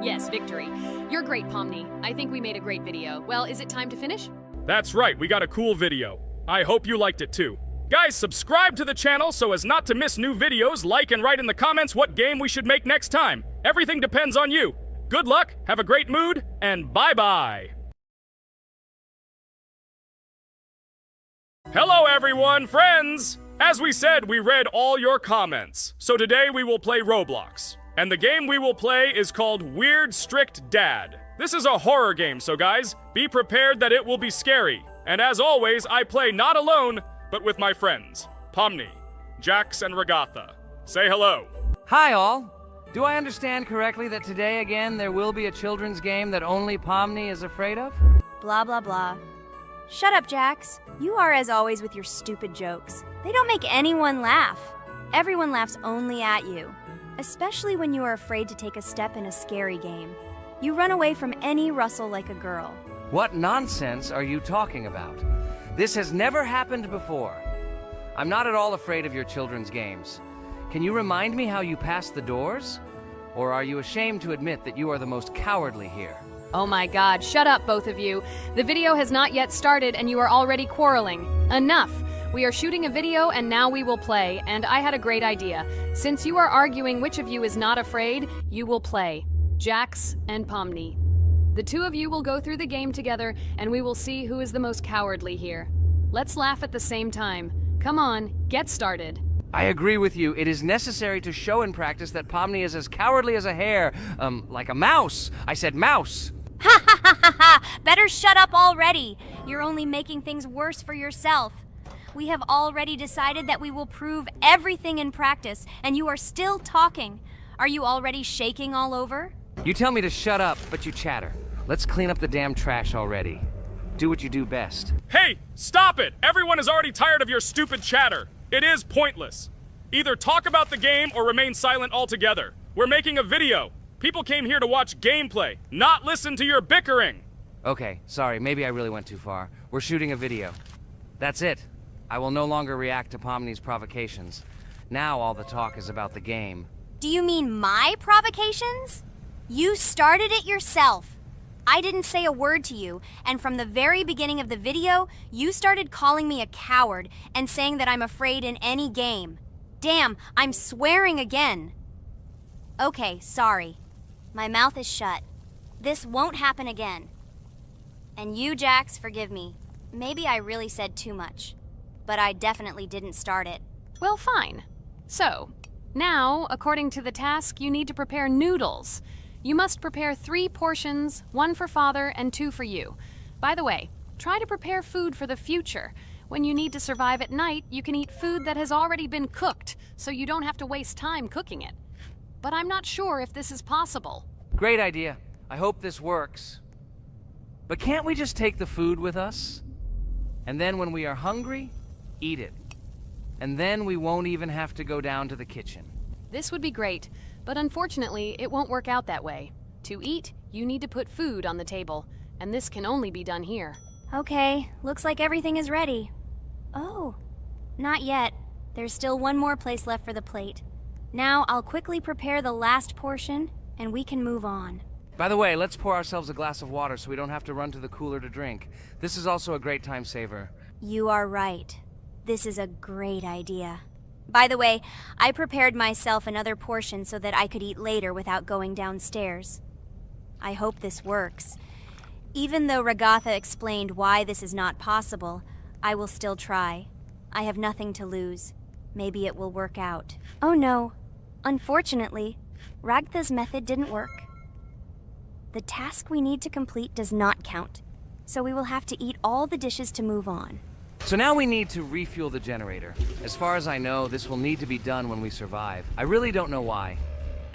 Yes, victory. You're great, Pomni. I think we made a great video. Well, is it time to finish? That's right, we got a cool video. I hope you liked it too. Guys, subscribe to the channel so as not to miss new videos, like and write in the comments what game we should make next time. Everything depends on you. Good luck, have a great mood, and bye-bye. Hello everyone, friends! As we said, we read all your comments. So today we will play Roblox. And the game we will play is called Weird Strict Dad. This is a horror game, so guys, be prepared that it will be scary. And as always, I play not alone, but with my friends, Pomni, Jax, and Regatha. Say hello. Hi all! Do I understand correctly that today again there will be a children's game that only Pomni is afraid of? Blah, blah, blah. Shut up, Jax. You are as always with your stupid jokes. They don't make anyone laugh. Everyone laughs only at you. Especially when you are afraid to take a step in a scary game. You run away from any rustle like a girl. What nonsense are you talking about? This has never happened before. I'm not at all afraid of your children's games. Can you remind me how you passed the doors? Or are you ashamed to admit that you are the most cowardly here? Oh my god, shut up, both of you. The video has not yet started and you are already quarreling. Enough! We are shooting a video and now we will play, and I had a great idea. Since you are arguing which of you is not afraid, you will play. Jax and Pomni. The two of you will go through the game together and we will see who is the most cowardly here. Let's laugh at the same time. Come on, get started. I agree with you. It is necessary to show in practice that Pomni is as cowardly as a hare. Like a mouse. I said mouse. Ha ha ha ha ha! Better shut up already. You're only making things worse for yourself. We have already decided that we will prove everything in practice, and you are still talking. Are you already shaking all over? You tell me to shut up, but you chatter. Let's clean up the damn trash already. Do what you do best. Hey, stop it! Everyone is already tired of your stupid chatter. It is pointless. Either talk about the game or remain silent altogether. We're making a video. People came here to watch gameplay, not listen to your bickering. Okay, sorry, maybe I really went too far. We're shooting a video. That's it. I will no longer react to Pomni's provocations. Now all the talk is about the game. Do you mean my provocations? You started it yourself. I didn't say a word to you, and from the very beginning of the video, you started calling me a coward and saying that I'm afraid in any game. Damn, I'm swearing again. Okay, sorry. My mouth is shut. This won't happen again. And you, Jax, forgive me. Maybe I really said too much, but I definitely didn't start it. Well, fine. So, now, according to the task, you need to prepare noodles. You must prepare 3 portions, 1 for father and 2 for you. By the way, try to prepare food for the future. When you need to survive at night, you can eat food that has already been cooked, so you don't have to waste time cooking it. But I'm not sure if this is possible. Great idea. I hope this works. But can't we just take the food with us? And then when we are hungry, eat it. And then we won't even have to go down to the kitchen. This would be great, but unfortunately, it won't work out that way. To eat, you need to put food on the table, and this can only be done here. Okay, looks like everything is ready. Oh, not yet. There's still one more place left for the plate. Now I'll quickly prepare the last portion, and we can move on. By the way, let's pour ourselves a glass of water so we don't have to run to the cooler to drink. This is also a great time saver. You are right. This is a great idea. By the way, I prepared myself another portion so that I could eat later without going downstairs. I hope this works. Even though Regatha explained why this is not possible, I will still try. I have nothing to lose. Maybe it will work out. Oh no. Unfortunately, Ragatha's method didn't work. The task we need to complete does not count, so we will have to eat all the dishes to move on. So now we need to refuel the generator. As far as I know, this will need to be done when we survive. I really don't know why.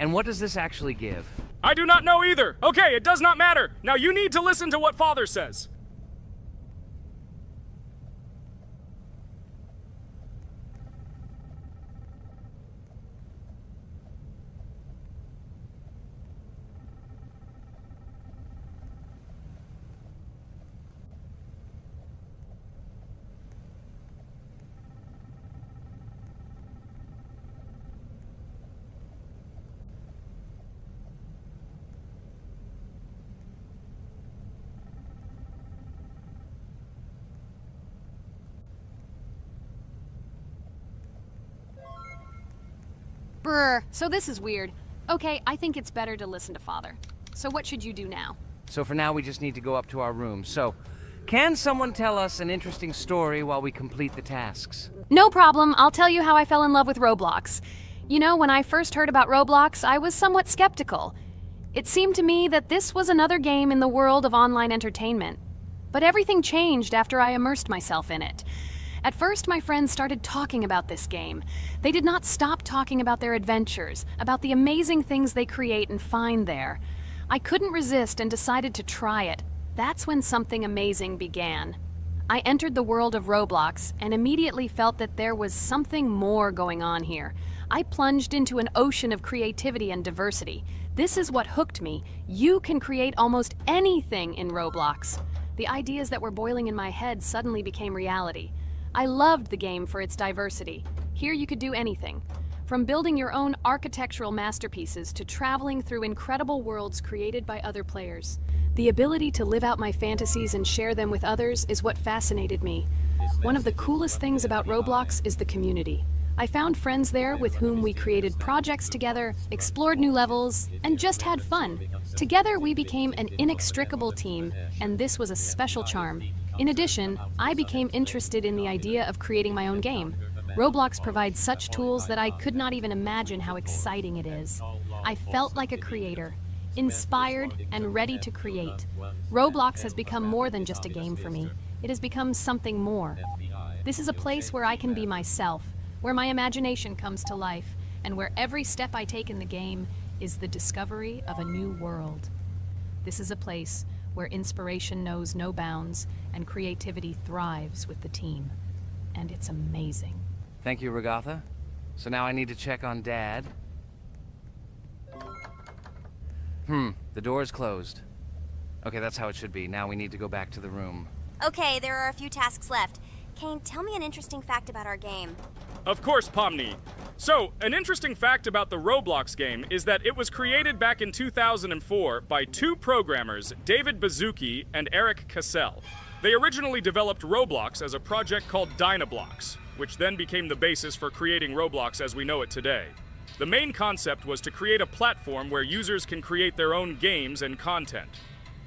And what does this actually give? I do not know either. Okay, it does not matter. Now you need to listen to what Father says. Brr, so this is weird. Okay, I think it's better to listen to Father. So what should you do now? So for now, we just need to go up to our room. So, can someone tell us an interesting story while we complete the tasks? No problem, I'll tell you how I fell in love with Roblox. You know, when I first heard about Roblox, I was somewhat skeptical. It seemed to me that this was another game in the world of online entertainment. But everything changed after I immersed myself in it. At first, my friends started talking about this game. They did not stop talking about their adventures, about the amazing things they create and find there. I couldn't resist and decided to try it. That's when something amazing began. I entered the world of Roblox and immediately felt that there was something more going on here. I plunged into an ocean of creativity and diversity. This is what hooked me. You can create almost anything in Roblox. The ideas that were boiling in my head suddenly became reality. I loved the game for its diversity. Here you could do anything. From building your own architectural masterpieces to traveling through incredible worlds created by other players. The ability to live out my fantasies and share them with others is what fascinated me. One of the coolest things about Roblox is the community. I found friends there with whom we created projects together, explored new levels, and just had fun. Together we became an inextricable team, and this was a special charm. In addition, I became interested in the idea of creating my own game. Roblox provides such tools that I could not even imagine how exciting it is. I felt like a creator, inspired and ready to create. Roblox has become more than just a game for me. It has become something more. This is a place where I can be myself, where my imagination comes to life, and where every step I take in the game is the discovery of a new world. This is a place where inspiration knows no bounds and creativity thrives with the team. And it's amazing. Thank you, Regatha. So now I need to check on Dad. The door is closed. Okay, that's how it should be. Now we need to go back to the room. Okay, there are a few tasks left. Kane, tell me an interesting fact about our game. Of course, Pomni. So, an interesting fact about the Roblox game is that it was created back in 2004 by two programmers, David Bazuki and Eric Cassell. They originally developed Roblox as a project called Dynablocks, which then became the basis for creating Roblox as we know it today. The main concept was to create a platform where users can create their own games and content.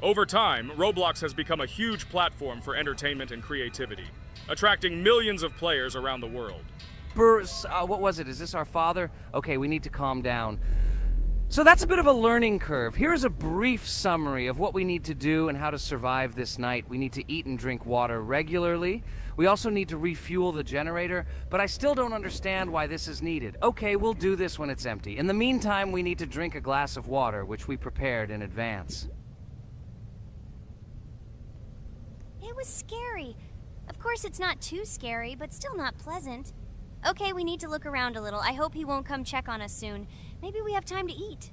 Over time, Roblox has become a huge platform for entertainment and creativity, attracting millions of players around the world. What was it? Is this our father? Okay, we need to calm down. So that's a bit of a learning curve. Here's a brief summary of what we need to do and how to survive this night. We need to eat and drink water regularly. We also need to refuel the generator, but I still don't understand why this is needed. Okay, we'll do this when it's empty. In the meantime, we need to drink a glass of water, which we prepared in advance. It was scary. Of course, it's not too scary, but still not pleasant. Okay, we need to look around a little. I hope he won't come check on us soon. Maybe we have time to eat.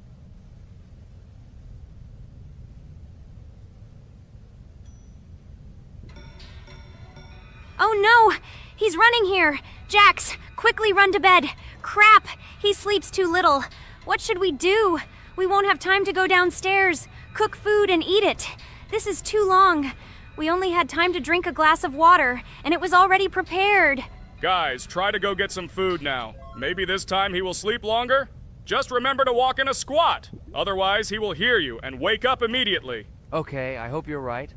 Oh no! He's running here! Jax, quickly run to bed! Crap! He sleeps too little. What should we do? We won't have time to go downstairs, cook food, and eat it. This is too long. We only had time to drink a glass of water, and it was already prepared. Guys, try to go get some food now. Maybe this time he will sleep longer? Just remember to walk in a squat. Otherwise, he will hear you and wake up immediately. Okay, I hope you're right.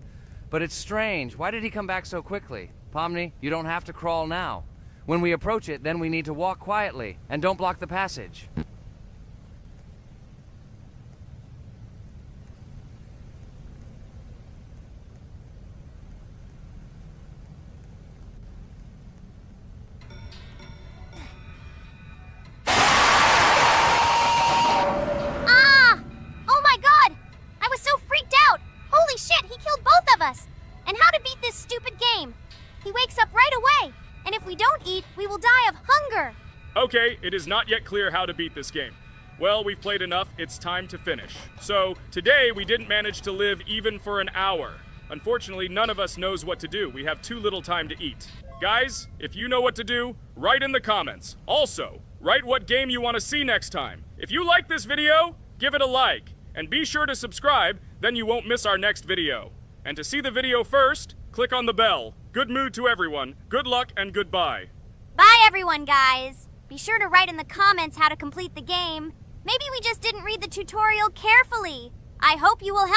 But it's strange. Why did he come back so quickly? Pomni, you don't have to crawl now. When we approach it, then we need to walk quietly. And don't block the passage. Oh my Okay, it is not yet clear how to beat this game. Well, we've played enough, it's time to finish. So, today we didn't manage to live even for an hour. Unfortunately, none of us knows what to do. We have too little time to eat. Guys, if you know what to do, write in the comments. Also, write what game you want to see next time. If you like this video, give it a like. And be sure to subscribe, then you won't miss our next video. And to see the video first, click on the bell. Good mood to everyone, good luck, and goodbye. Bye, everyone, guys. Be sure to write in the comments how to complete the game. Maybe we just didn't read the tutorial carefully. I hope you will help.